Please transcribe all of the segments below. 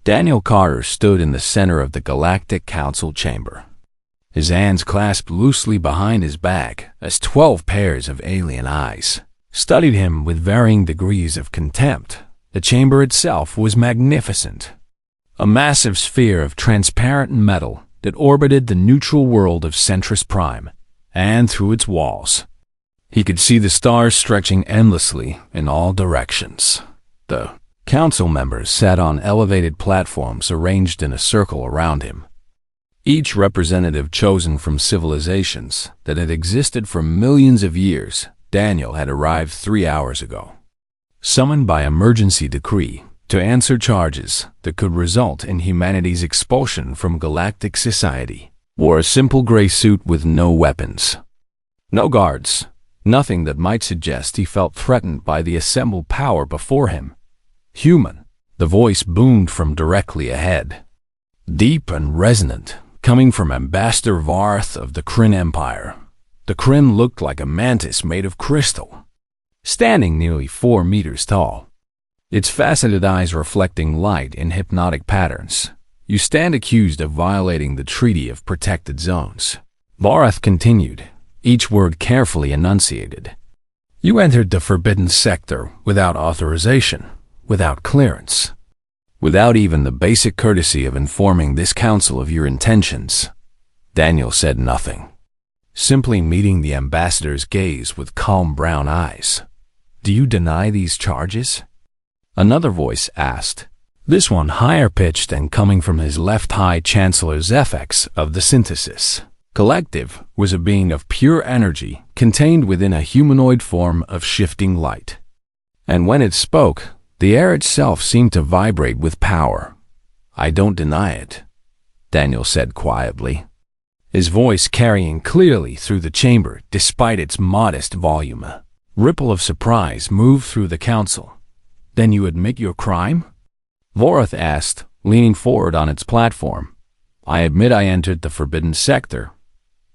Daniel Carter stood in the center of the Galactic Council chamber, his hands clasped loosely behind his back as 12 pairs of alien eyes studied him with varying degrees of contempt. The chamber itself was magnificent, a massive sphere of transparent metal that orbited the neutral world of Centris Prime, and through its walls, he could see the stars stretching endlessly in all directions. The council members sat on elevated platforms arranged in a circle around him, each representative chosen from civilizations that had existed for millions of years. Daniel had arrived 3 hours ago, summoned by emergency decree to answer charges that could result in humanity's expulsion from galactic society. Wore a simple gray suit with no weapons, no guards, nothing that might suggest he felt threatened by the assembled power before him. Human, the voice boomed from directly ahead, deep and resonant, coming from Ambassador Varth of the Kryn Empire. The Kryn looked like a mantis made of crystal, standing nearly 4 meters tall, its faceted eyes reflecting light in hypnotic patterns. You stand accused of violating the Treaty of Protected Zones. Varth continued, each word carefully enunciated. You entered the Forbidden Sector without authorization, without clearance, without even the basic courtesy of informing this council of your intentions. Daniel said nothing, simply meeting the ambassador's gaze with calm brown eyes. Do you deny these charges? Another voice asked, this one higher-pitched and coming from his left High Chancellor Zephex of the Synthesis Collective, was a being of pure energy contained within a humanoid form of shifting light. And when it spoke, the air itself seemed to vibrate with power. I don't deny it, Daniel said quietly, his voice carrying clearly through the chamber despite its modest volume. A ripple of surprise moved through the council. Then you admit your crime? Voreth asked, leaning forward on its platform. I admit I entered the Forbidden Sector,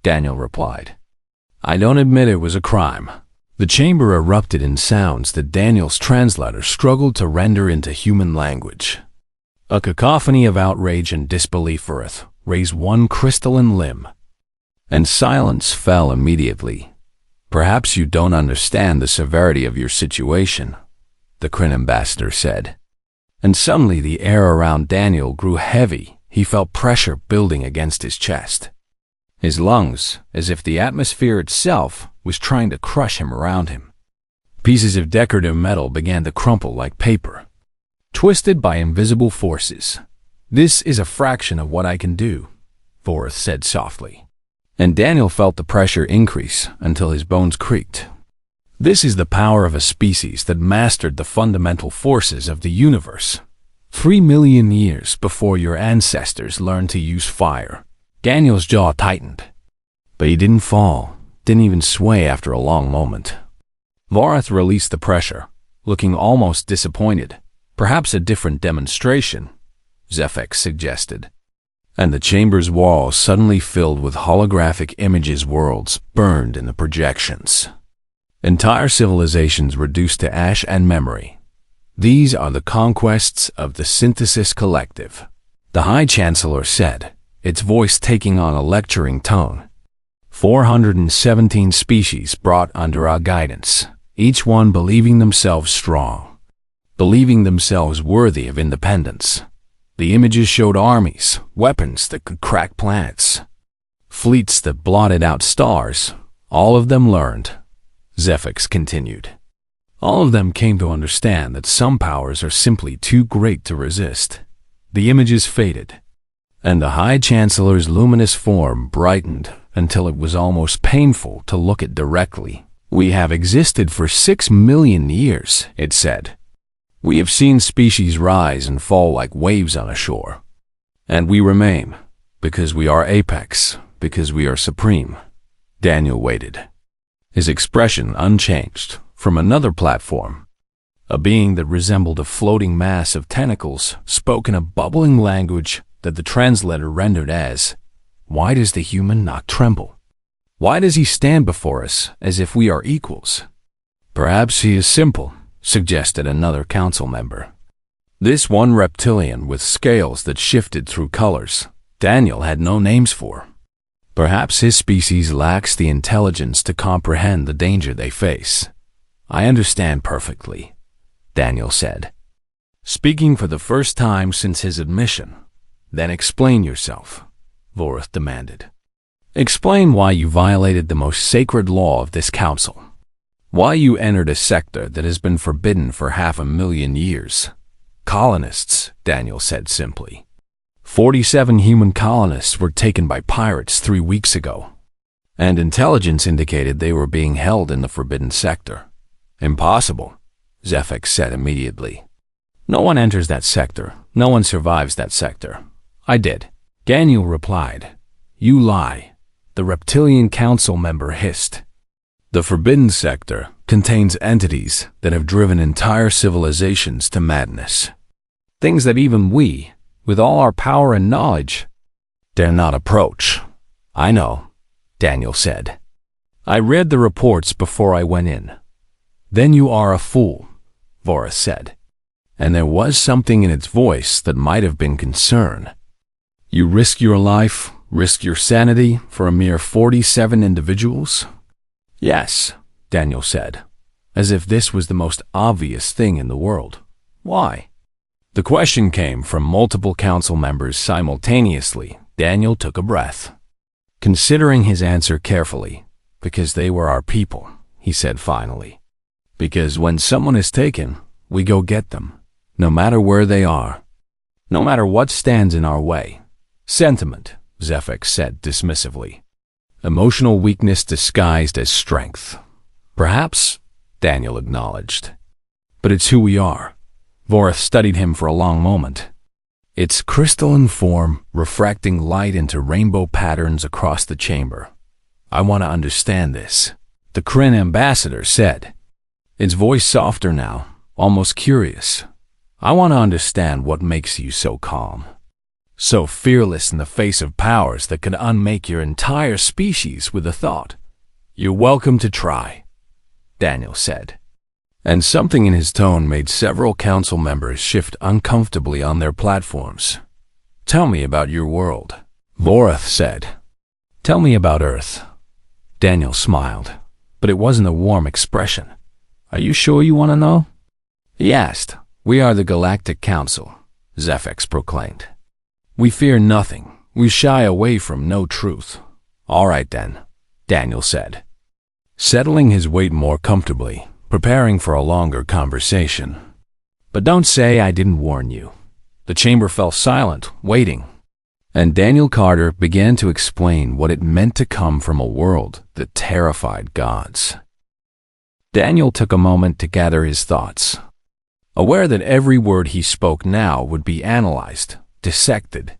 Daniel replied. I don't admit it was a crime. The chamber erupted in sounds that Daniel's translator struggled to render into human language. A cacophony of outrage and disbelief. Voreth raised one crystalline limb, and silence fell immediately. Perhaps you don't understand the severity of your situation, the Kryn ambassador said. And suddenly the air around Daniel grew heavy. He felt pressure building against his chest, his lungs, as if the atmosphere itself was trying to crush him around him. Pieces of decorative metal began to crumple like paper, twisted by invisible forces. This is a fraction of what I can do, Voreth said softly. And Daniel felt the pressure increase until his bones creaked. This is the power of a species that mastered the fundamental forces of the universe 3 million years before your ancestors learned to use fire. Daniel's jaw tightened, but he didn't fall, didn't even sway after a long moment. Voreth released the pressure, looking almost disappointed. Perhaps a different demonstration, Zephex suggested. And the chamber's walls suddenly filled with holographic images. Worlds burned in the projections. Entire civilizations reduced to ash and memory. These are the conquests of the Synthesis Collective, the High Chancellor said, its voice taking on a lecturing tone. 417 species brought under our guidance, each one believing themselves strong, believing themselves worthy of independence. The images showed armies, weapons that could crack planets, fleets that blotted out stars. All of them learned, Zephex continued. All of them came to understand that some powers are simply too great to resist. The images faded, and the High Chancellor's luminous form brightened until it was almost painful to look at directly. We have existed for 6 million years, it said. We have seen species rise and fall like waves on a shore. And we remain, because we are apex, because we are supreme. Daniel waited, his expression unchanged. From another platform, a being that resembled a floating mass of tentacles spoke in a bubbling language that the translator rendered as, why does the human not tremble? Why does he stand before us as if we are equals? Perhaps he is simple, suggested another council member. This one reptilian with scales that shifted through colors, Daniel had no names for. Perhaps his species lacks the intelligence to comprehend the danger they face. I understand perfectly, Daniel said, speaking for the first time since his admission. Then explain yourself, Vorith demanded. Explain why you violated the most sacred law of this council. Why you entered a sector that has been forbidden for 500,000 years. Colonists, Daniel said simply. 47 human colonists were taken by pirates 3 weeks ago, and intelligence indicated they were being held in the forbidden sector. Impossible, Zephyx said immediately. No one enters that sector. No one survives that sector. I did. Daniel replied. You lie, the reptilian council member hissed. The forbidden sector contains entities that have driven entire civilizations to madness. Things that even we, with all our power and knowledge, dare not approach. I know, Daniel said. I read the reports before I went in. Then you are a fool, Vorith said. And there was something in its voice that might have been concern. You risk your life, risk your sanity for a mere 47 individuals? Yes, Daniel said, as if this was the most obvious thing in the world. Why? The question came from multiple council members simultaneously. Daniel took a breath. Considering his answer carefully, because they were our people, he said finally. Because when someone is taken, we go get them, no matter where they are, no matter what stands in our way. Sentiment, Zephyx said dismissively. Emotional weakness disguised as strength. Perhaps, Daniel acknowledged. But it's who we are. Vorith studied him for a long moment. Its crystalline form refracting light into rainbow patterns across the chamber. I want to understand this, the Kryn ambassador said. Its voice softer now, almost curious. I want to understand what makes you so calm. So fearless in the face of powers that could unmake your entire species with a thought. You're welcome to try, Daniel said. And something in his tone made several council members shift uncomfortably on their platforms. Tell me about your world, Vorith said. Tell me about Earth. Daniel smiled, but it wasn't a warm expression. Are you sure you want to know? He asked. We are the Galactic Council, Zephyx proclaimed. We fear nothing. We shy away from no truth. All right then, Daniel said, settling his weight more comfortably, preparing for a longer conversation. But don't say I didn't warn you. The chamber fell silent, waiting. And Daniel Carter began to explain what it meant to come from a world that terrified gods. Daniel took a moment to gather his thoughts, aware that every word he spoke now would be analyzed, dissected,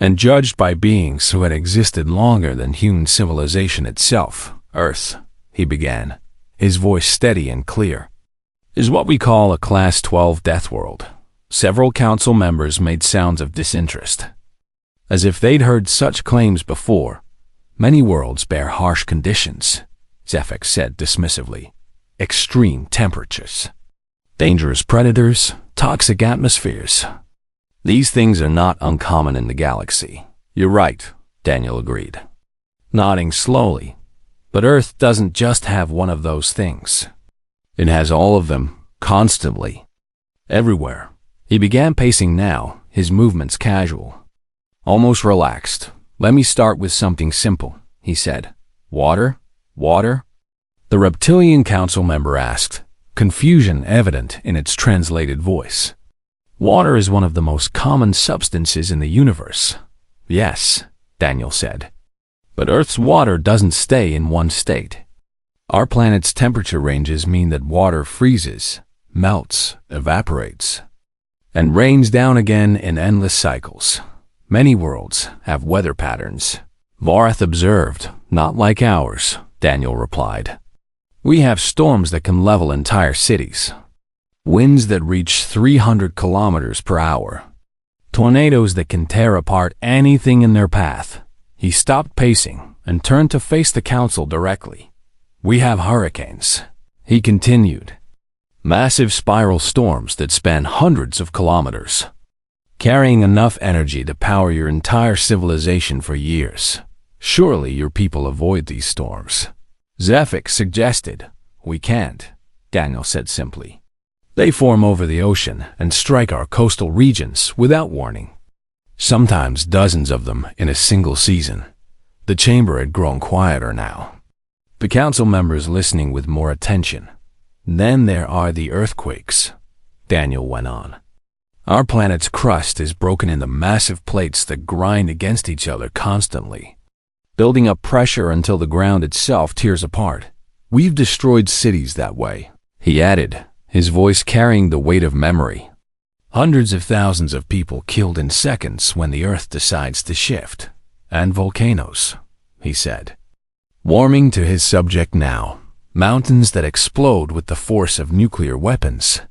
and judged by beings who had existed longer than human civilization itself. Earth, he began, his voice steady and clear, is what we call a Class 12 death world. Several council members made sounds of disinterest, as if they'd heard such claims before. Many worlds bear harsh conditions, Zephyx said dismissively. Extreme temperatures, dangerous predators, toxic atmospheres. These things are not uncommon in the galaxy. You're right, Daniel agreed, nodding slowly. But Earth doesn't just have one of those things. It has all of them, constantly, everywhere. He began pacing now, his movements casual, almost relaxed. Let me start with something simple, he said. Water? Water? The reptilian council member asked, confusion evident in its translated voice. Water is one of the most common substances in the universe. Yes, Daniel said. But Earth's water doesn't stay in one state. Our planet's temperature ranges mean that water freezes, melts, evaporates, and rains down again in endless cycles. Many worlds have weather patterns, Vorith observed. Not like ours, Daniel replied. We have storms that can level entire cities, winds that reach 300 kilometers per hour, tornadoes that can tear apart anything in their path. He stopped pacing and turned to face the council directly. We have hurricanes, he continued. Massive spiral storms that span hundreds of kilometers, carrying enough energy to power your entire civilization for years. Surely your people avoid these storms. Zephyr suggested. We can't, Daniel said simply. They form over the ocean and strike our coastal regions without warning. Sometimes dozens of them in a single season. The chamber had grown quieter now, the council members listening with more attention. Then there are the earthquakes, Daniel went on. Our planet's crust is broken into massive plates that grind against each other constantly, building up pressure until the ground itself tears apart. We've destroyed cities that way, he added, his voice carrying the weight of memory. Hundreds of thousands of people killed in seconds when the Earth decides to shift. And volcanoes, he said, warming to his subject now. Mountains that explode with the force of nuclear weapons,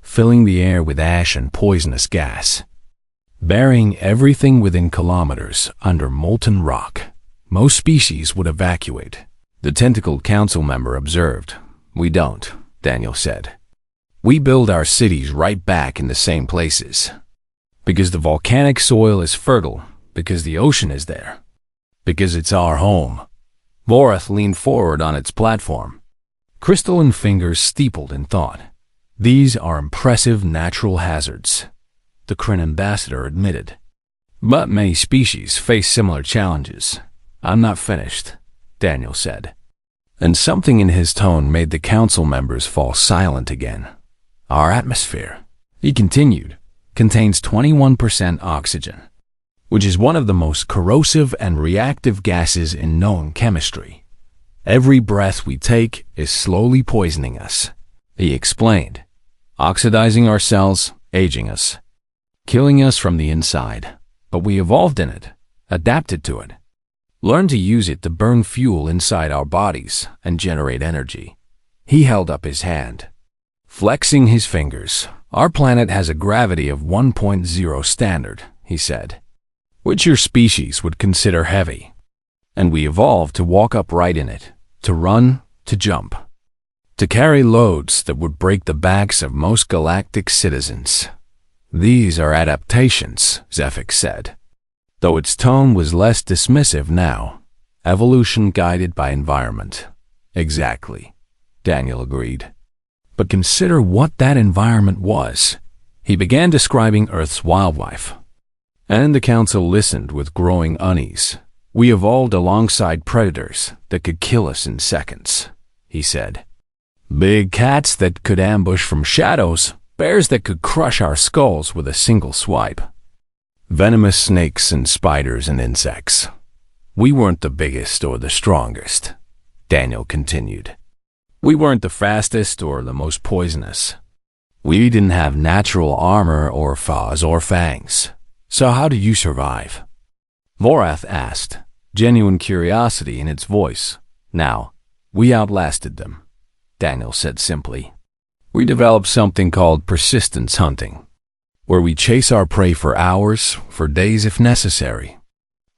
filling the air with ash and poisonous gas, burying everything within kilometers under molten rock. Most species would evacuate, the tentacled council member observed. We don't, Daniel said. We build our cities right back in the same places. Because the volcanic soil is fertile, because the ocean is there, because it's our home. Vorath leaned forward on its platform, crystalline fingers steepled in thought. These are impressive natural hazards, the Kryn ambassador admitted. But many species face similar challenges. I'm not finished, Daniel said. And something in his tone made the council members fall silent again. Our atmosphere, he continued, contains 21% oxygen, which is one of the most corrosive and reactive gases in known chemistry. Every breath we take is slowly poisoning us, he explained, oxidizing our cells, aging us, killing us from the inside. But we evolved in it, adapted to it, learned to use it to burn fuel inside our bodies and generate energy. He held up his hand, flexing his fingers. Our planet has a gravity of 1.0 standard, he said, which your species would consider heavy. And we evolved to walk upright in it, to run, to jump, to carry loads that would break the backs of most galactic citizens. These are adaptations, Zephyr said, though its tone was less dismissive now. Evolution guided by environment. Exactly, Daniel agreed. But consider what that environment was. He began describing Earth's wildlife, and the council listened with growing unease. We evolved alongside predators that could kill us in seconds, he said. Big cats that could ambush from shadows, bears that could crush our skulls with a single swipe, venomous snakes and spiders and insects. We weren't the biggest or the strongest, Daniel continued. We weren't the fastest or the most poisonous. We didn't have natural armor or claws or fangs. So how do you survive? Vorath asked, genuine curiosity in its voice. Now, we outlasted them, Daniel said simply. We developed something called persistence hunting, where we chase our prey for hours, for days if necessary,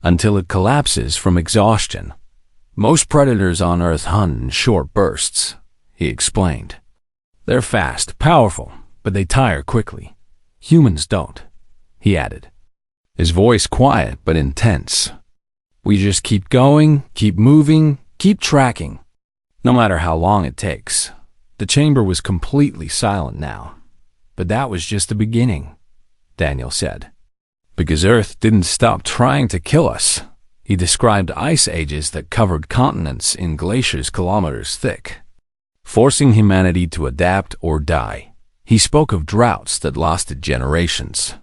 until it collapses from exhaustion. Most predators on Earth hunt in short bursts, he explained. They're fast, powerful, but they tire quickly. Humans don't, he added, his voice quiet but intense. We just keep going, keep moving, keep tracking, no matter how long it takes. The chamber was completely silent now. But that was just the beginning, Daniel said. Because Earth didn't stop trying to kill us. He described ice ages that covered continents in glaciers kilometers thick, forcing humanity to adapt or die. He spoke of droughts that lasted generations,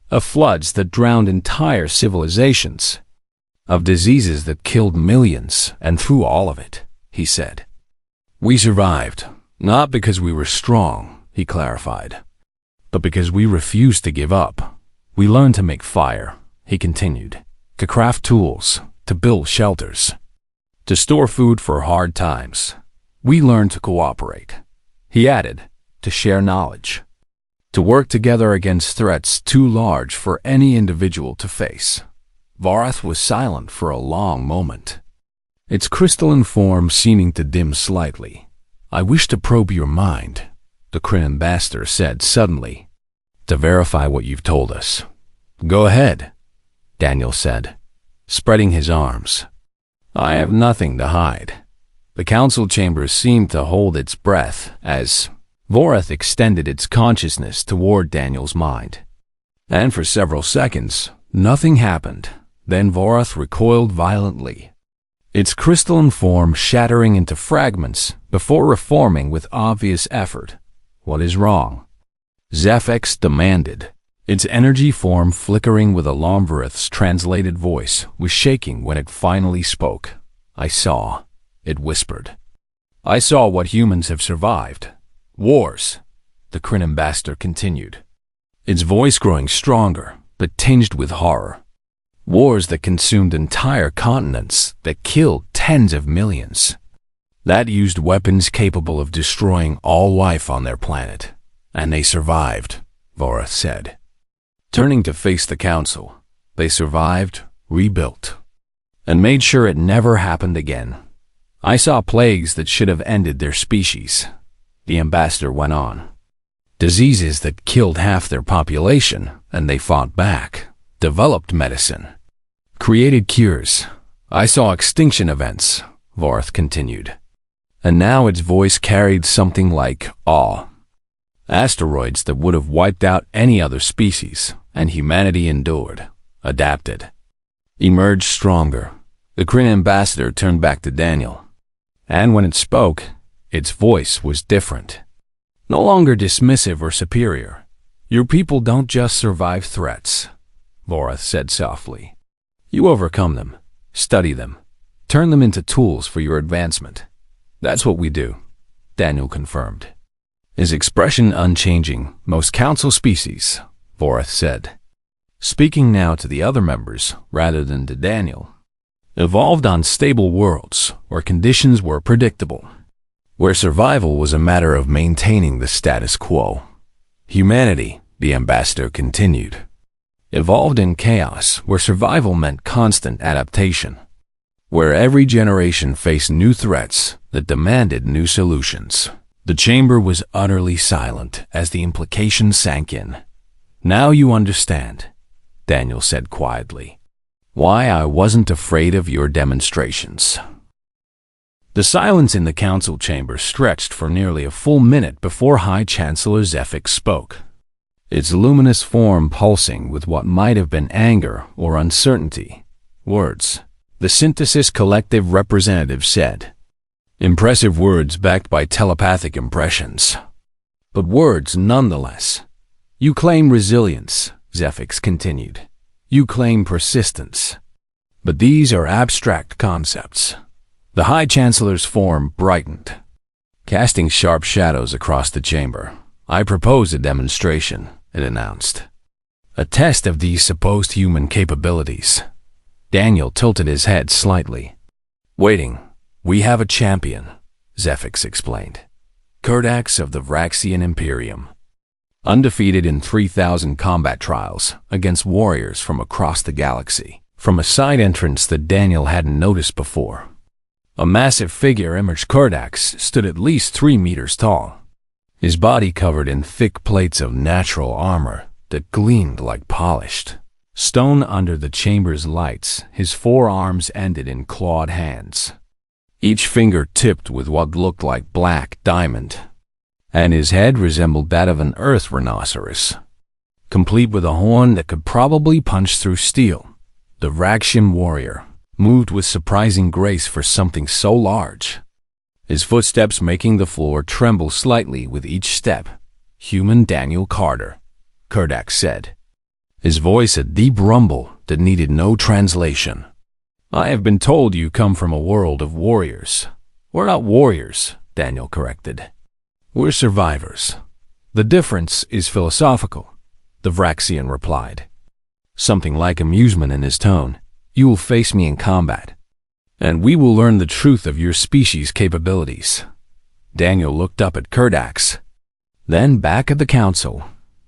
of floods that drowned entire civilizations, of diseases that killed millions, and through all of it, he said, we survived, not because we were strong, he clarified, but because we refused to give up. We learned to make fire, he continued, to craft tools, to build shelters, to store food for hard times. We learned to cooperate, he added, to share knowledge, to work together against threats too large for any individual to face. Vorath was silent for a long moment, its crystalline form seeming to dim slightly. I wish to probe your mind, the Kryn ambassador said suddenly, "to verify what you've told us." "Go ahead," Daniel said, spreading his arms. "I have nothing to hide." The council chamber seemed to hold its breath as Vorath extended its consciousness toward Daniel's mind. And for several seconds, nothing happened. Then Vorath recoiled violently, its crystalline form shattering into fragments before reforming with obvious effort. "What is wrong?" Zephex demanded. Its energy form, flickering with Alamvareth's translated voice, was shaking when it finally spoke. "I saw," it whispered. "I saw what humans have survived. Wars," the Kryn ambassador continued, its voice growing stronger but tinged with horror. "Wars that consumed entire continents, that killed tens of millions, that used weapons capable of destroying all life on their planet. And they survived," Vorath said. Turning to face the council, "they survived, rebuilt, and made sure it never happened again. I saw plagues that should have ended their species," the ambassador went on. "Diseases that killed half their population, and they fought back, developed medicine, created cures. I saw extinction events," Vorath continued. And now its voice carried something like awe. "Asteroids that would have wiped out any other species, and humanity endured, adapted, emerged stronger." The Kryn ambassador turned back to Daniel. And when it spoke, its voice was different. No longer dismissive or superior. "Your people don't just survive threats," Vorath said softly. "You overcome them, study them, turn them into tools for your advancement. That's what we do," Daniel confirmed, his expression unchanging. "Most council species," Vorath said, speaking now to the other members rather than to Daniel, "evolved on stable worlds where conditions were predictable, where survival was a matter of maintaining the status quo. Humanity," the ambassador continued, "evolved in chaos where survival meant constant adaptation, where every generation faced new threats that demanded new solutions." The chamber was utterly silent as the implication sank in. "Now you understand," Daniel said quietly, "why I wasn't afraid of your demonstrations." The silence in the council chamber stretched for nearly a full minute before High Chancellor Zephex spoke, its luminous form pulsing with what might have been anger or uncertainty. "Words," the Synthesis Collective representative said. "Impressive words backed by telepathic impressions. But words nonetheless. You claim resilience," Zephex continued. "You claim persistence. But these are abstract concepts." The High Chancellor's form brightened, casting sharp shadows across the chamber. "I propose a demonstration," it announced. "A test of these supposed human capabilities." Daniel tilted his head slightly. "Waiting. We have a champion," Zephex explained. "Kurdax of the Vraxian Imperium. Undefeated in 3,000 combat trials against warriors from across the galaxy." From a side entrance that Daniel hadn't noticed before, a massive figure emerged. Kurdax stood at least 3 meters tall, his body covered in thick plates of natural armor that gleamed like polished stone under the chamber's lights. His forearms ended in clawed hands, each finger tipped with what looked like black diamond, and his head resembled that of an earth rhinoceros, complete with a horn that could probably punch through steel. The Vraxian warrior moved with surprising grace for something so large, his footsteps making the floor tremble slightly with each step. "Human Daniel Carter," Kurdax said, his voice a deep rumble that needed no translation. "I have been told you come from a world of warriors." "We're not warriors," Daniel corrected. "We're survivors. The difference is philosophical," the Vraxian replied, something like amusement in his tone. "You will face me in combat, and we will learn the truth of your species' capabilities." Daniel looked up at Kurdax, then back at the council.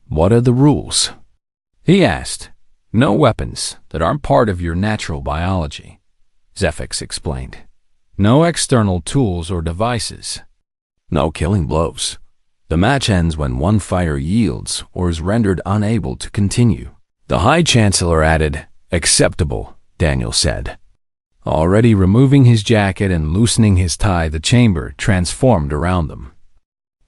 "What are the rules?" he asked. "No weapons that aren't part of your natural biology," Zephex explained. "No external tools or devices. No killing blows. The match ends when one fighter yields or is rendered unable to continue. The High Chancellor added, "Acceptable," Daniel said. Already removing his jacket and loosening his tie, the chamber transformed around them,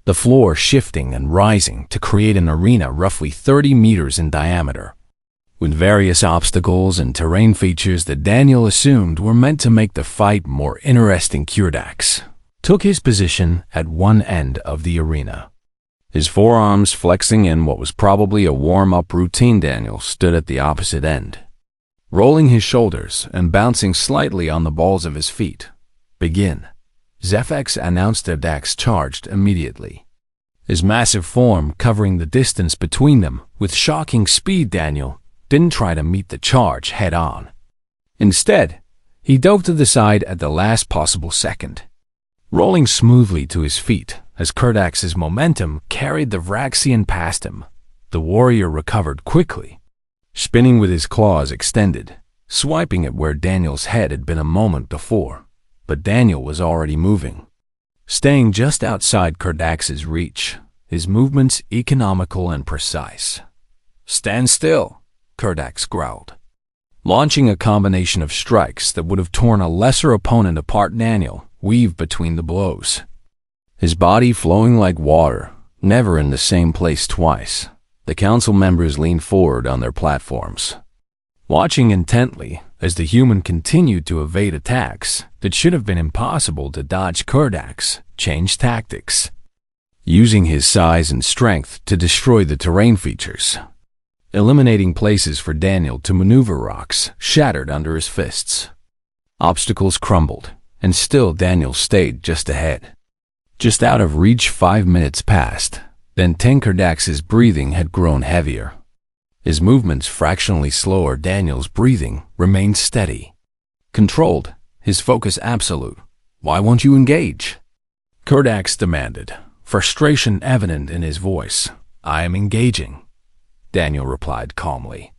the floor shifting and rising to create an arena roughly 30 meters in diameter, with various obstacles and terrain features that Daniel assumed were meant to make the fight more interesting. Kurdax took his position at one end of the arena, his forearms flexing in what was probably a warm-up routine. Daniel stood at the opposite end, rolling his shoulders and bouncing slightly on the balls of his feet. "Begin," Zefex announced. Dax charged immediately, his massive form covering the distance between them with shocking speed. Daniel didn't try to meet the charge head-on. Instead, he dove to the side at the last possible second, rolling smoothly to his feet as Kurdax's momentum carried the Vraxian past him. The warrior recovered quickly, spinning with his claws extended, swiping at where Daniel's head had been a moment before. But Daniel was already moving, staying just outside Kurdax's reach, his movements economical and precise. "Stand still," Kurdax growled, launching a combination of strikes that would have torn a lesser opponent apart. Daniel weaved between the blows, his body flowing like water, never in the same place twice. The council members leaned forward on their platforms, watching intently as the human continued to evade attacks that should have been impossible to dodge. Kurdax changed tactics, using his size and strength to destroy the terrain features, eliminating places for Daniel to maneuver. Rocks shattered under his fists, obstacles crumbled, and still Daniel stayed just ahead, just out of reach. 5 minutes passed. Then Kurdax's breathing had grown heavier, his movements fractionally slower. Daniel's breathing remained steady, controlled, his focus absolute. "Why won't you engage?" Kurdax demanded, frustration evident in his voice. "I am engaging," Daniel replied calmly,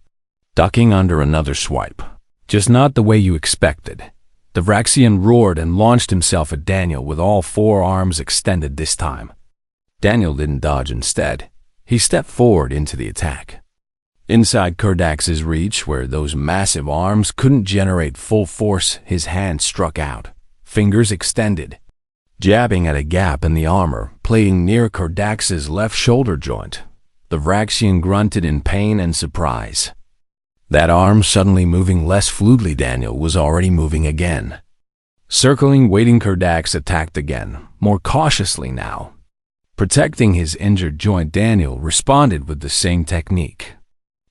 ducking under another swipe. "Just not the way you expected." The Vraxian roared and launched himself at Daniel with all four arms extended this time. Daniel didn't dodge. Instead, he stepped forward into the attack, inside Kurdax's reach where those massive arms couldn't generate full force. His hand struck out, fingers extended, jabbing at a gap in the armor, playing near Kurdax's left shoulder joint. The Vraxian grunted in pain and surprise, that arm suddenly moving less fluidly. Daniel was already moving again, circling, waiting. Kurdax attacked again, more cautiously now, protecting his injured joint. Daniel responded with the same technique,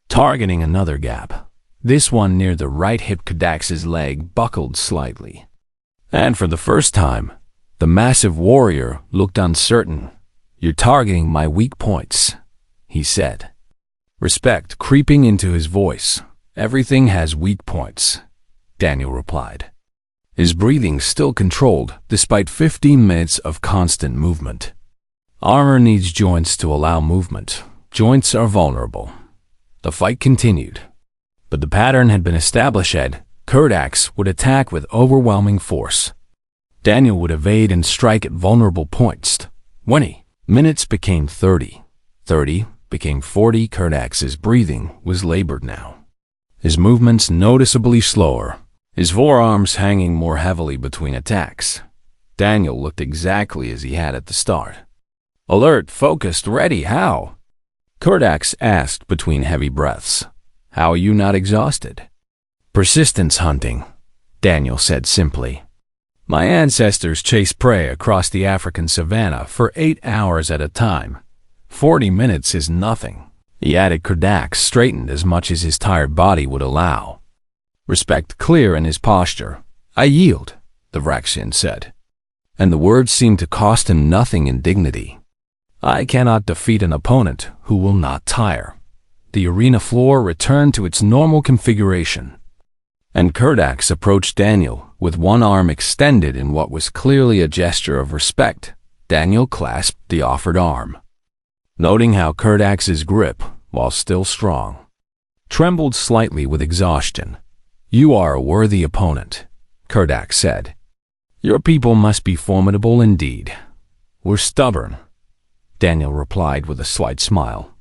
targeting another gap, this one near the right hip. Kurdax's leg buckled slightly, and for the first time, the massive warrior looked uncertain. "You're targeting my weak points," he said, respect creeping into his voice. "Everything has weak points," Daniel replied, his breathing still controlled despite 15 minutes of constant movement. "Armor needs joints to allow movement. Joints are vulnerable." The fight continued, but the pattern had been established. Kurdax would attack with overwhelming force. Daniel would evade and strike at vulnerable points. 20 minutes became 30. 30 became 40. Kurdax's breathing was labored now, his movements noticeably slower, his forearms hanging more heavily between attacks. Daniel looked exactly as he had at the start. Alert, focused, ready. "How?" Kurdax asked between heavy breaths. "How are you not exhausted?" "Persistence hunting," Daniel said simply. "My ancestors chased prey across the African savanna for 8 hours at a time. 40 minutes is nothing," he added. Kurdax straightened as much as his tired body would allow, respect clear in his posture. "I yield," the Vraxian said, and the words seemed to cost him nothing in dignity. "I cannot defeat an opponent who will not tire." The arena floor returned to its normal configuration, and Kurdax approached Daniel with one arm extended in what was clearly a gesture of respect. Daniel clasped the offered arm, noting how Kurdax's grip, while still strong, trembled slightly with exhaustion. "You are a worthy opponent," Kurdax said. "Your people must be formidable indeed." "We're stubborn," Daniel replied with a slight smile.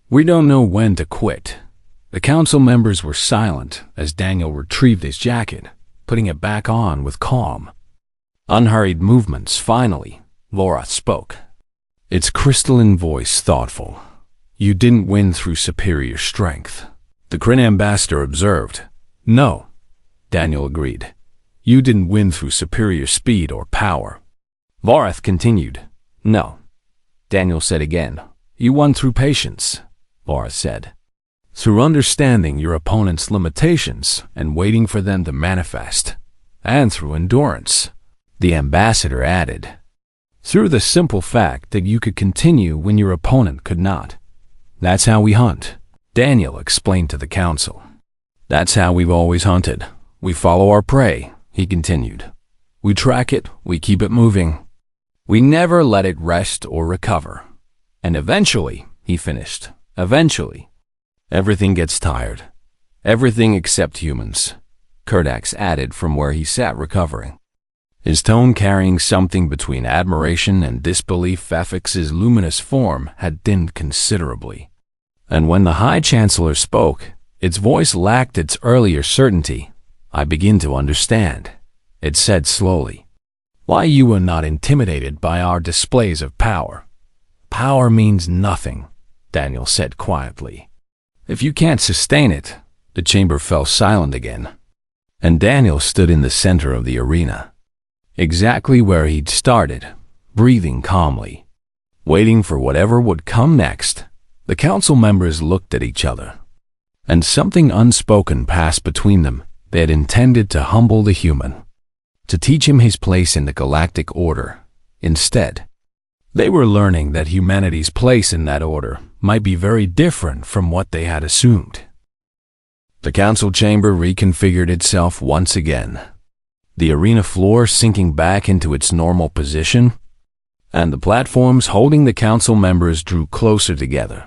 We don't know when to quit. The council members were silent as Daniel retrieved his jacket, putting it back on with calm, unhurried movements. Finally, Laura spoke, its crystalline voice thoughtful. You didn't win through superior strength. The Kryn ambassador observed. No, Daniel agreed. You didn't win through superior speed or power. Vorath continued. No, Daniel said again. You won through patience, Vorath said. Through understanding your opponent's limitations and waiting for them to manifest. And through endurance, the ambassador added. Through the simple fact that you could continue when your opponent could not. That's how we hunt, Daniel explained to the council. That's how we've always hunted. We follow our prey, he continued. We track it, we keep it moving. We never let it rest or recover. And eventually, he finished, eventually, everything gets tired. Everything except humans, Kurdax added from where he sat recovering. His tone carrying something between admiration and disbelief. Fafix's luminous form had dimmed considerably. And when the High Chancellor spoke, its voice lacked its earlier certainty. I begin to understand, it said slowly. Why you were not intimidated by our displays of power. Power means nothing, Daniel said quietly. If you can't sustain it, the chamber fell silent again. And Daniel stood in the center of the arena, exactly where he'd started, breathing calmly, waiting for whatever would come next. The council members looked at each other, and something unspoken passed between them. They had intended to humble the human, to teach him his place in the galactic order. Instead, they were learning that humanity's place in that order might be very different from what they had assumed. The council chamber reconfigured itself once again, the arena floor sinking back into its normal position, and the platforms holding the council members drew closer together,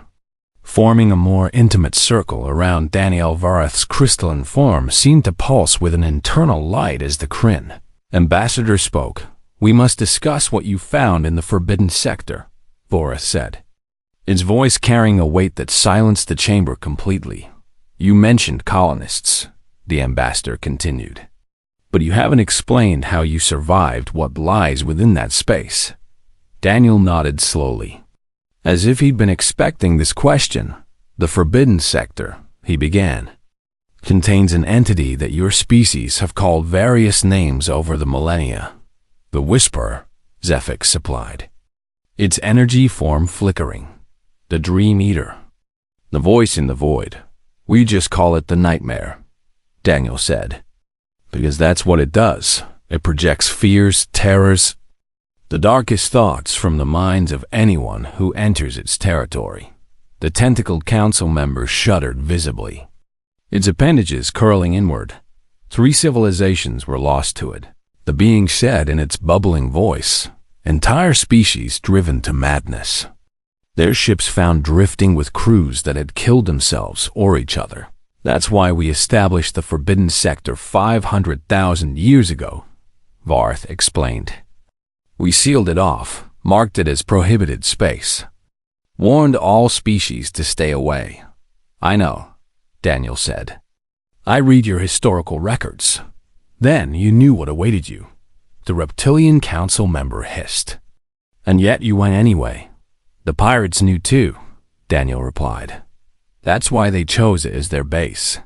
forming a more intimate circle around Daniel Varath's crystalline form seemed to pulse with an internal light as the Kryn ambassador spoke. We must discuss what you found in the Forbidden Sector, Varath said, its voice carrying a weight that silenced the chamber completely. You mentioned colonists, the ambassador continued, but you haven't explained how you survived what lies within that space. Daniel nodded slowly, as if he'd been expecting this question. The Forbidden Sector, he began, contains an entity that your species have called various names over the millennia. The Whisperer, Zephyx supplied, its energy form flickering. The Dream Eater, the voice in the void. We just call it the Nightmare, Daniel said, because that's what it does. It projects fears, terrors, the darkest thoughts from the minds of anyone who enters its territory. The tentacled council members shuddered visibly, its appendages curling inward. 3 civilizations were lost to it, the being said in its bubbling voice, entire species driven to madness. Their ships found drifting with crews that had killed themselves or each other. That's why we established the Forbidden Sector 500,000 years ago, Varth explained. We sealed it off, marked it as prohibited space, warned all species to stay away. I know, Daniel said. I read your historical records. Then you knew what awaited you, the Reptilian Council member hissed. And yet you went anyway. The pirates knew too, Daniel replied. That's why they chose it as their base.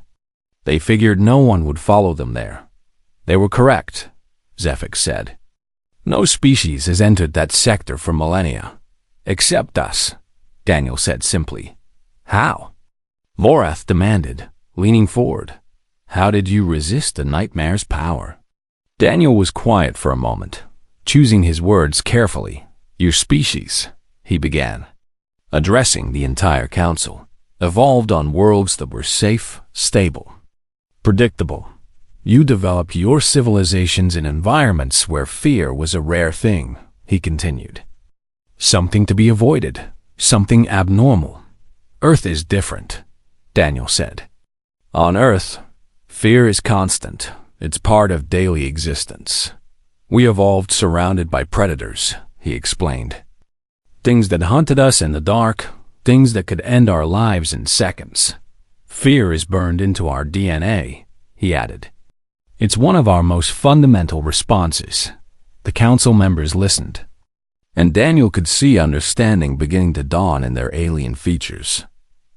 They figured no one would follow them there. They were correct, Zephyx said. No species has entered that sector for millennia. Except us, Daniel said simply. How? Vorath demanded, leaning forward. How did you resist the Nightmare's power? Daniel was quiet for a moment, choosing his words carefully. Your species, he began, addressing the entire council, evolved on worlds that were safe, stable, predictable. You developed your civilizations in environments where fear was a rare thing, he continued. Something to be avoided, something abnormal. Earth is different, Daniel said. On Earth, fear is constant. It's part of daily existence. We evolved surrounded by predators, he explained. Things that haunted us in the dark, things that could end our lives in seconds. Fear is burned into our DNA, he added. It's one of our most fundamental responses. The council members listened, and Daniel could see understanding beginning to dawn in their alien features.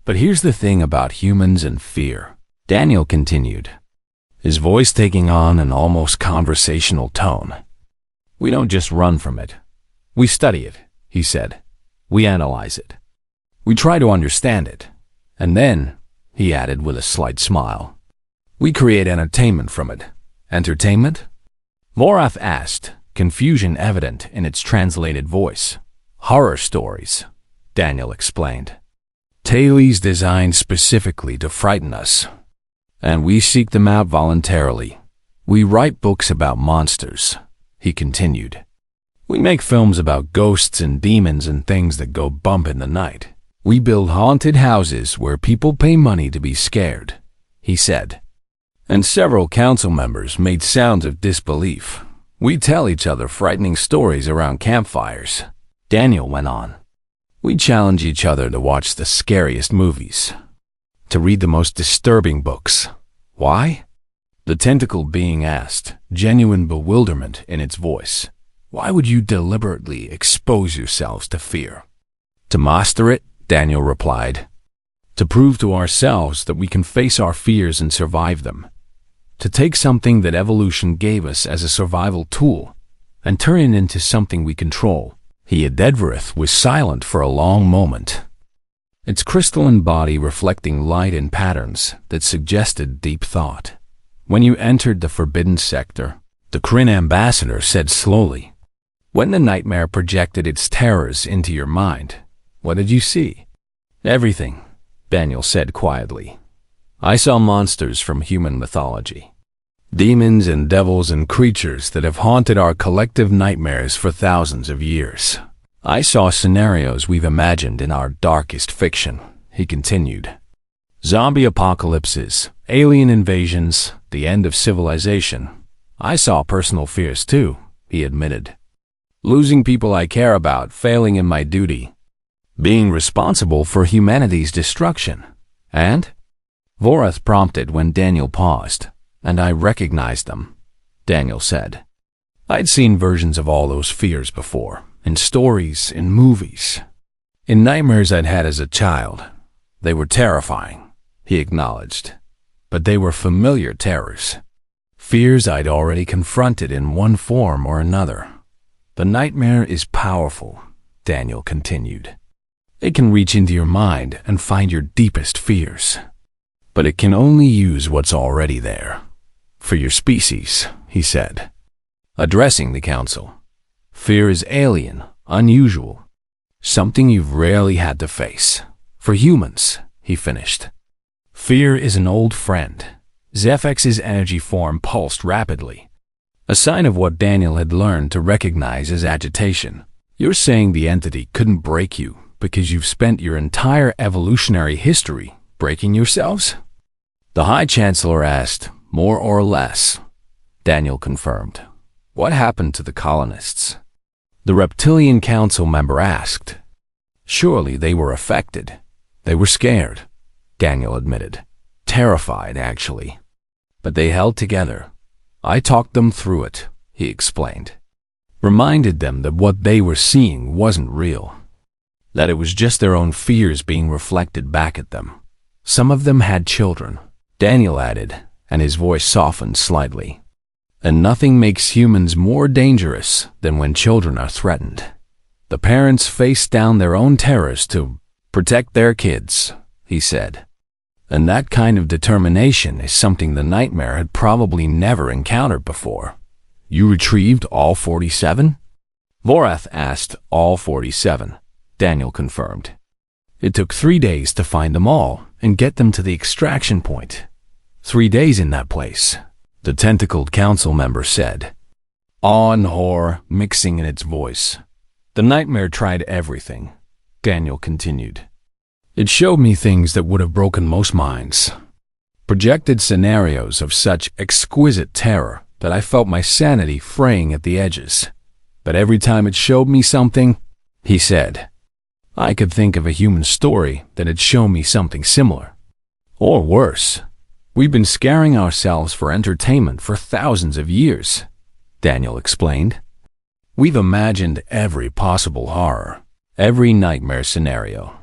But here's the thing about humans and fear, Daniel continued, his voice taking on an almost conversational tone. We don't just run from it. We study it, he said. We analyze it. We try to understand it. And then, he added with a slight smile, we create entertainment from it. Entertainment? Vorath asked, confusion evident in its translated voice. Horror stories, Daniel explained. Tales designed specifically to frighten us. And we seek them out voluntarily. We write books about monsters, he continued. We make films about ghosts and demons and things that go bump in the night. We build haunted houses where people pay money to be scared, he said. And several council members made sounds of disbelief. We tell each other frightening stories around campfires, Daniel went on. We challenge each other to watch the scariest movies, to read the most disturbing books. Why? The tentacled being asked, genuine bewilderment in its voice. Why would you deliberately expose yourselves to fear? To master it, Daniel replied. To prove to ourselves that we can face our fears and survive them. To take something that evolution gave us as a survival tool and turn it into something we control. Edverith was silent for a long moment, its crystalline body reflecting light and patterns that suggested deep thought. When you entered the forbidden sector, the Kryn ambassador said slowly, when the nightmare projected its terrors into your mind, what did you see? Everything, Daniel said quietly. I saw monsters from human mythology. Demons and devils and creatures that have haunted our collective nightmares for thousands of years. I saw scenarios we've imagined in our darkest fiction, he continued. Zombie apocalypses, alien invasions, the end of civilization. I saw personal fears too, he admitted. Losing people I care about, failing in my duty. Being responsible for humanity's destruction. And? Vorath prompted when Daniel paused. And I recognized them, Daniel said. I'd seen versions of all those fears before, in stories, in movies, in nightmares I'd had as a child. They were terrifying, he acknowledged, but they were familiar terrors. Fears I'd already confronted in one form or another. The nightmare is powerful, Daniel continued. It can reach into your mind and find your deepest fears. But it can only use what's already there. For your species, he said, addressing the council. Fear is alien, unusual, something you've rarely had to face. For humans, he finished. Fear is an old friend. Zephex's energy form pulsed rapidly, a sign of what Daniel had learned to recognize as agitation. You're saying the entity couldn't break you because you've spent your entire evolutionary history breaking yourselves? The High Chancellor asked, more or less. Daniel confirmed. What happened to the colonists? The Reptilian Council member asked. Surely they were affected. They were scared, Daniel admitted. Terrified, actually. But they held together. I talked them through it, he explained. Reminded them that what they were seeing wasn't real. That it was just their own fears being reflected back at them. Some of them had children, Daniel added, and his voice softened slightly. And nothing makes humans more dangerous than when children are threatened. The parents face down their own terrors to protect their kids, he said. And that kind of determination is something the nightmare had probably never encountered before. You retrieved all 47? Vorath asked all 47, Daniel confirmed. It took 3 days to find them all and get them to the extraction point. 3 days in that place, the tentacled council member said, awe and horror mixing in its voice. The nightmare tried everything, Daniel continued. It showed me things that would have broken most minds. Projected scenarios of such exquisite terror that I felt my sanity fraying at the edges. But every time it showed me something, he said, I could think of a human story that had shown me something similar. Or worse. We've been scaring ourselves for entertainment for thousands of years, Daniel explained. We've imagined every possible horror, every nightmare scenario.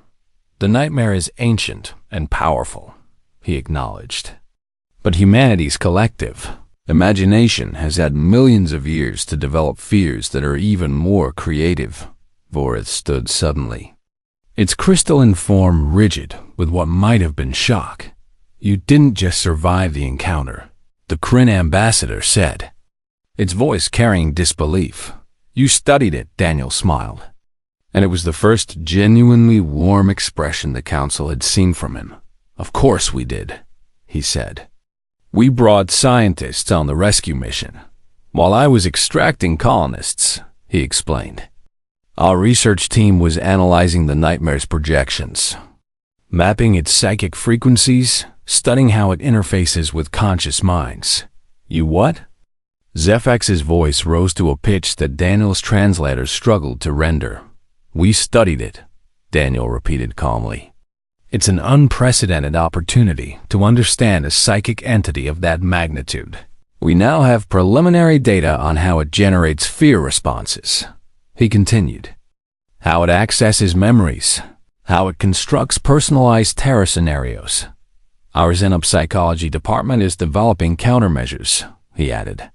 The nightmare is ancient and powerful, he acknowledged. But humanity's collective imagination has had millions of years to develop fears that are even more creative. Vorith stood suddenly, its crystalline form rigid with what might have been shock. You didn't just survive the encounter, the Kryn ambassador said, its voice carrying disbelief. You studied it, Daniel smiled. And it was the first genuinely warm expression the council had seen from him. Of course we did, he said. We brought scientists on the rescue mission, while I was extracting colonists, he explained. Our research team was analyzing the nightmare's projections, mapping its psychic frequencies, studying how it interfaces with conscious minds. You what? Zefex's voice rose to a pitch that Daniel's translators struggled to render. We studied it, Daniel repeated calmly. It's an unprecedented opportunity to understand a psychic entity of that magnitude. We now have preliminary data on how it generates fear responses, he continued. How it accesses memories, how it constructs personalized terror scenarios. Our xenopsychology department is developing countermeasures, he added.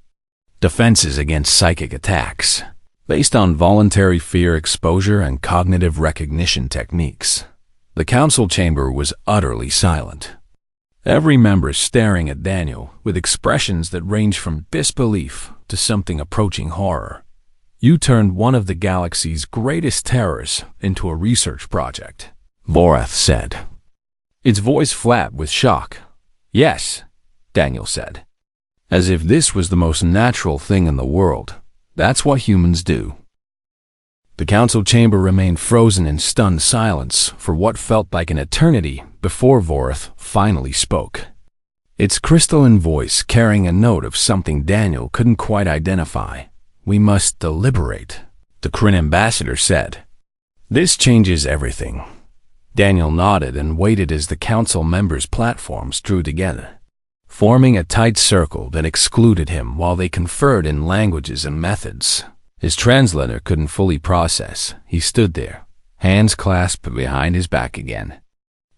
Defenses against psychic attacks, based on voluntary fear exposure and cognitive recognition techniques. The council chamber was utterly silent. Every member staring at Daniel with expressions that ranged from disbelief to something approaching horror. You turned one of the galaxy's greatest terrors into a research project, Voreth said, its voice flat with shock. Yes, Daniel said. As if this was the most natural thing in the world. That's what humans do. The council chamber remained frozen in stunned silence for what felt like an eternity before Voreth finally spoke, its crystalline voice carrying a note of something Daniel couldn't quite identify. We must deliberate, the Kryn ambassador said. This changes everything. Daniel nodded and waited as the council members' platforms drew together, forming a tight circle that excluded him while they conferred in languages and methods. His translator couldn't fully process. He stood there, hands clasped behind his back again,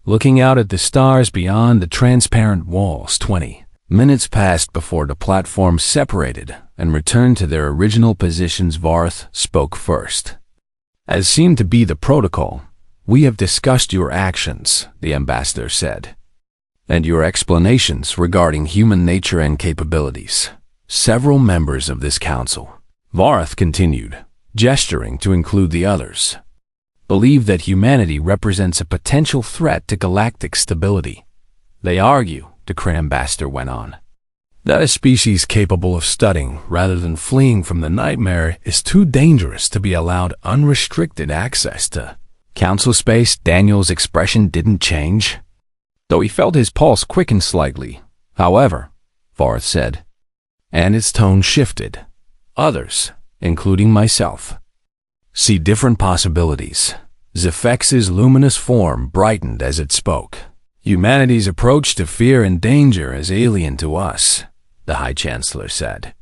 looking out at the stars beyond the transparent walls. 20 minutes passed before the platforms separated and returned to their original positions. Voreth spoke first. As seemed to be the protocol, we have discussed your actions, the ambassador said, and your explanations regarding human nature and capabilities. Several members of this council, Voreth continued, gesturing to include the others, believe that humanity represents a potential threat to galactic stability. They argue, the Kryn ambassador went on, that a species capable of studying rather than fleeing from the nightmare is too dangerous to be allowed unrestricted access to council space. Daniel's expression didn't change, though he felt his pulse quicken slightly. However, Voreth said, and its tone shifted. Others, including myself, see different possibilities. Zefex's luminous form brightened as it spoke. Humanity's approach to fear and danger is alien to us, the High Chancellor said.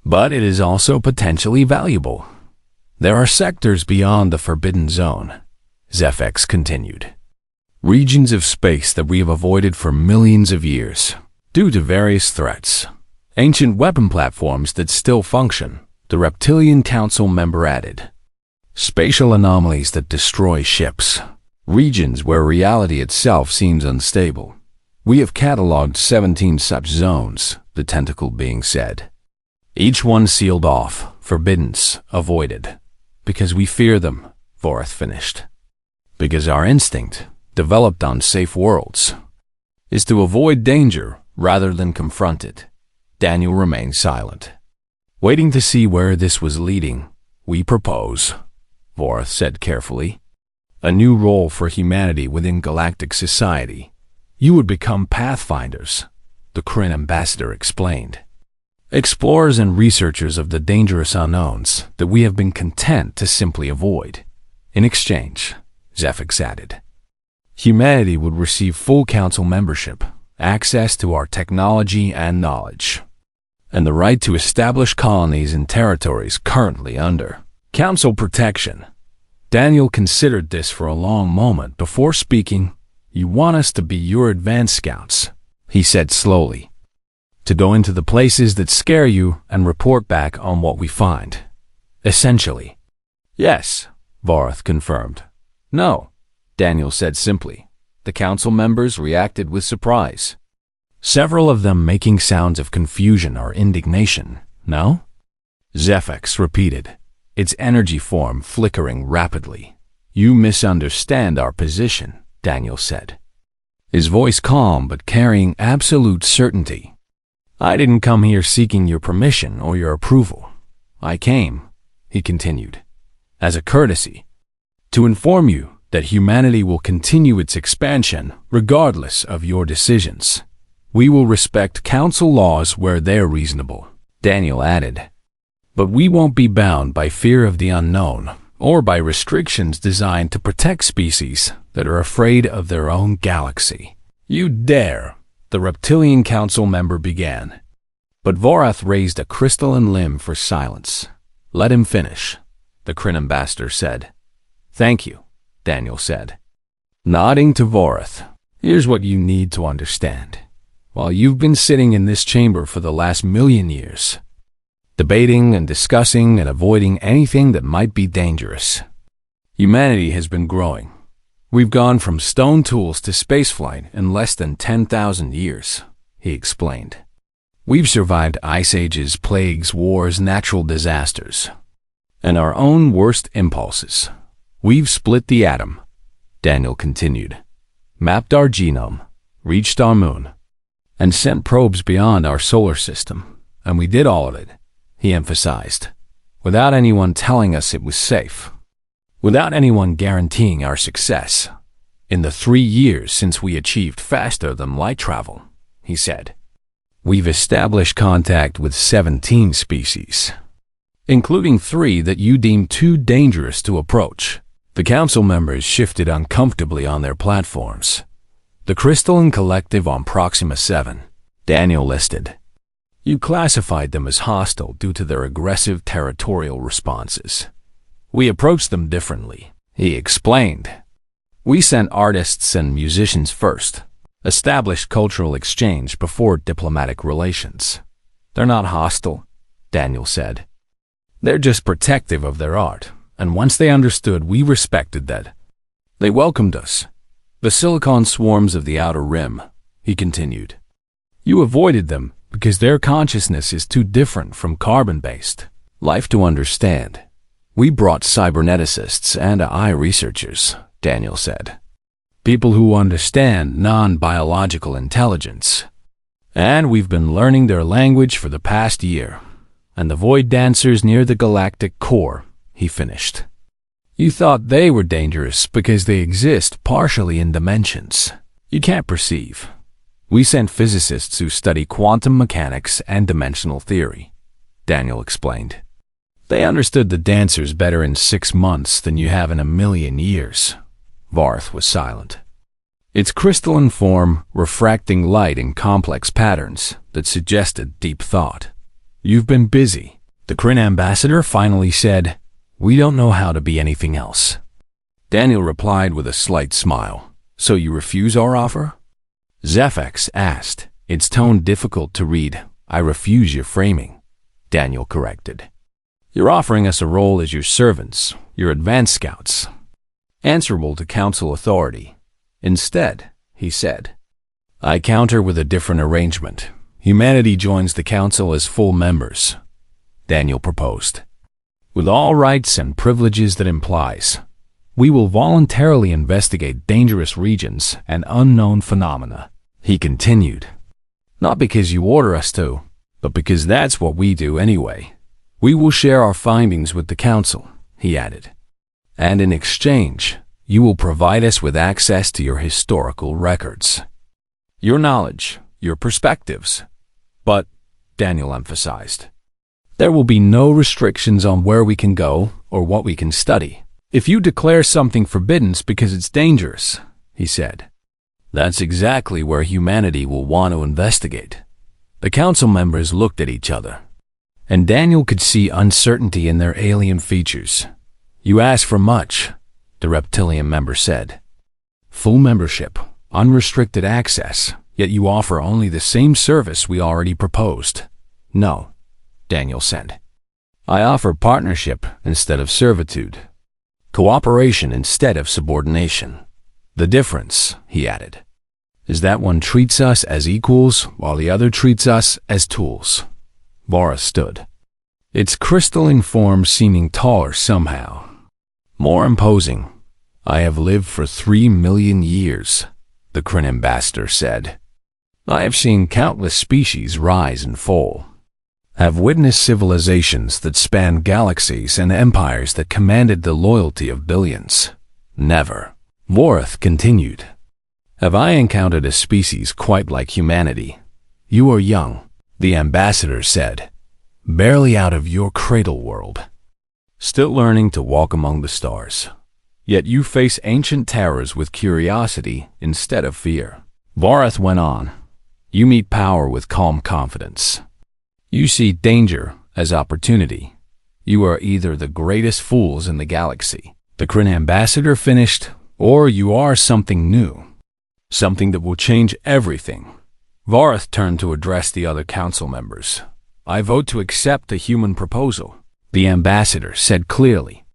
But it is also potentially valuable. There are sectors beyond the Forbidden Zone, Zefex continued. Regions of space that we have avoided for millions of years, due to various threats. Ancient weapon platforms that still function, the Reptilian Council member added. Spatial anomalies that destroy ships. Regions where reality itself seems unstable. We have cataloged 17 such zones, the tentacle being said. Each one sealed off, forbiddens, avoided. Because we fear them, Voreth finished. Because our instinct, developed on safe worlds, is to avoid danger rather than confront it. Daniel remained silent, waiting to see where this was leading. We propose, Voreth said carefully, a new role for humanity within galactic society. You would become pathfinders, the Kryn ambassador explained. Explorers and researchers of the dangerous unknowns that we have been content to simply avoid. In exchange, Zephyx added. Humanity would receive full council membership, access to our technology and knowledge, and the right to establish colonies in territories currently under council protection. Daniel considered this for a long moment before speaking. You want us to be your advanced scouts, he said slowly, to go into the places that scare you and report back on what we find. Essentially. Yes, Vorath confirmed. No, Daniel said simply. The council members reacted with surprise, several of them making sounds of confusion or indignation. No? Zephyx repeated, its energy form flickering rapidly. You misunderstand our position, Daniel said, his voice calm but carrying absolute certainty. I didn't come here seeking your permission or your approval. I came, he continued, as a courtesy, to inform you that humanity will continue its expansion regardless of your decisions. We will respect council laws where they're reasonable, Daniel added. But we won't be bound by fear of the unknown or by restrictions designed to protect species that are afraid of their own galaxy. You dare, the reptilian council member began. But Vorath raised a crystalline limb for silence. Let him finish, the Kryn ambassador said. Thank you, Daniel said, nodding to Vorath. Here's what you need to understand. While you've been sitting in this chamber for the last 1,000,000 years, debating and discussing and avoiding anything that might be dangerous, humanity has been growing. We've gone from stone tools to spaceflight in less than 10,000 years, he explained. We've survived ice ages, plagues, wars, natural disasters, and our own worst impulses. We've split the atom, Daniel continued, mapped our genome, reached our moon, and sent probes beyond our solar system. And we did all of it, he emphasized, without anyone telling us it was safe, without anyone guaranteeing our success. In the 3 years since we achieved faster than light travel, he said, we've established contact with 17 species, including 3 that you deem too dangerous to approach. The council members shifted uncomfortably on their platforms. The Crystalline Collective on Proxima 7, Daniel listed. You classified them as hostile due to their aggressive territorial responses. We approached them differently, he explained. We sent artists and musicians first, established cultural exchange before diplomatic relations. They're not hostile, Daniel said. They're just protective of their art, and once they understood, we respected that. They welcomed us. The silicon swarms of the Outer Rim, he continued. You avoided them because their consciousness is too different from carbon-based life to understand. We brought cyberneticists and AI researchers, Daniel said. People who understand non-biological intelligence. And we've been learning their language for the past year. And the void dancers near the galactic core, he finished. You thought they were dangerous because they exist partially in dimensions you can't perceive. We sent physicists who study quantum mechanics and dimensional theory, Daniel explained. They understood the dancers better in 6 months than you have in 1,000,000 years. Vorath was silent, its crystalline form refracting light in complex patterns that suggested deep thought. You've been busy, the Kryn ambassador finally said. We don't know how to be anything else. Daniel replied with a slight smile. So you refuse our offer? Zephyx asked, its tone difficult to read. I refuse your framing, Daniel corrected. You're offering us a role as your servants, your advanced scouts, answerable to council authority. Instead, he said, I counter with a different arrangement. Humanity joins the council as full members, Daniel proposed, with all rights and privileges that implies. We will voluntarily investigate dangerous regions and unknown phenomena, he continued. Not because you order us to, but because that's what we do anyway. We will share our findings with the council, he added. And in exchange, you will provide us with access to your historical records, your knowledge, your perspectives. But, Daniel emphasized, there will be no restrictions on where we can go or what we can study. If you declare something forbidden because it's dangerous, he said, that's exactly where humanity will want to investigate. The council members looked at each other, and Daniel could see uncertainty in their alien features. You ask for much, the reptilian member said. Full membership, unrestricted access, yet you offer only the same service we already proposed. No, Daniel said. I offer partnership instead of servitude, cooperation instead of subordination. The difference, he added, is that one treats us as equals while the other treats us as tools. Varus stood, its crystalline form seeming taller somehow, more imposing. I have lived for 3 million years, the Kryn ambassador said. I have seen countless species rise and fall, have witnessed civilizations that spanned galaxies and empires that commanded the loyalty of billions. Never, Vorith continued, have I encountered a species quite like humanity. You are young, the ambassador said, barely out of your cradle world, still learning to walk among the stars. Yet you face ancient terrors with curiosity instead of fear. Vorith went on, you meet power with calm confidence. You see danger as opportunity. You are either the greatest fools in the galaxy, the Kryn ambassador finished, or you are something new, something that will change everything. Vorith turned to address the other council members. I vote to accept the human proposal, the ambassador said clearly.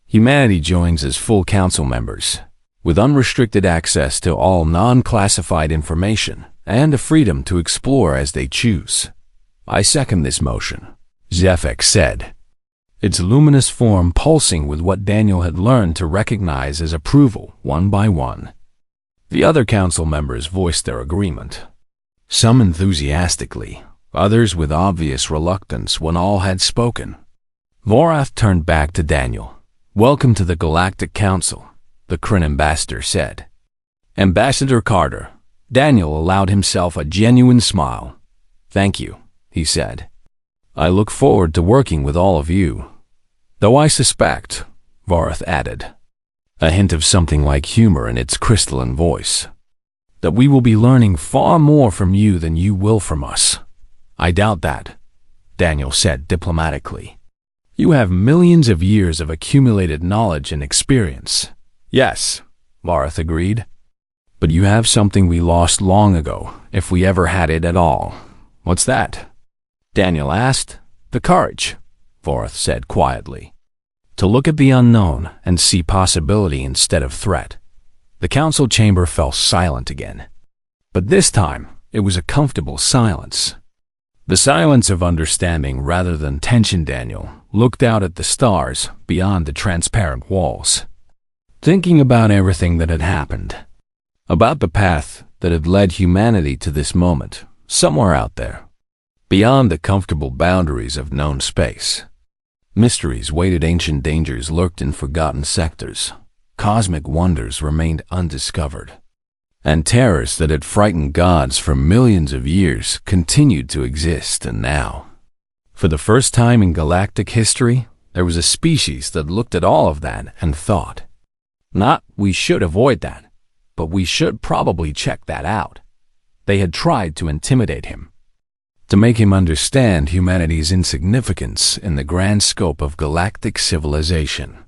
Humanity joins as full council members, with unrestricted access to all non-classified information and the freedom to explore as they choose. I second this motion, Zefek said, its luminous form pulsing with what Daniel had learned to recognize as approval one by one. The other council members voiced their agreement, some enthusiastically, others with obvious reluctance when all had spoken. Vorath turned back to Daniel. Welcome to the Galactic Council, the Kryn ambassador said. Ambassador Carter, Daniel allowed himself a genuine smile. Thank you, he said. I look forward to working with all of you. Though I suspect, Vorith added, a hint of something like humor in its crystalline voice, that we will be learning far more from you than you will from us. I doubt that, Daniel said diplomatically. You have millions of years of accumulated knowledge and experience. Yes, Vorith agreed. But you have something we lost long ago, if we ever had it at all. What's that? Daniel asked. The courage, Vorith said quietly. To look at the unknown and see possibility instead of threat. The council chamber fell silent again. But this time, it was a comfortable silence. The silence of understanding rather than tension. Daniel looked out at the stars beyond the transparent walls, thinking about everything that had happened, about the path that had led humanity to this moment, somewhere out there, beyond the comfortable boundaries of known space. Mysteries waited, ancient dangers lurked in forgotten sectors, cosmic wonders remained undiscovered, and terrors that had frightened gods for millions of years continued to exist. And now, for the first time in galactic history, there was a species that looked at all of that and thought, not we should avoid that, but we should probably check that out. They had tried to intimidate him, to make him understand humanity's insignificance in the grand scope of galactic civilization.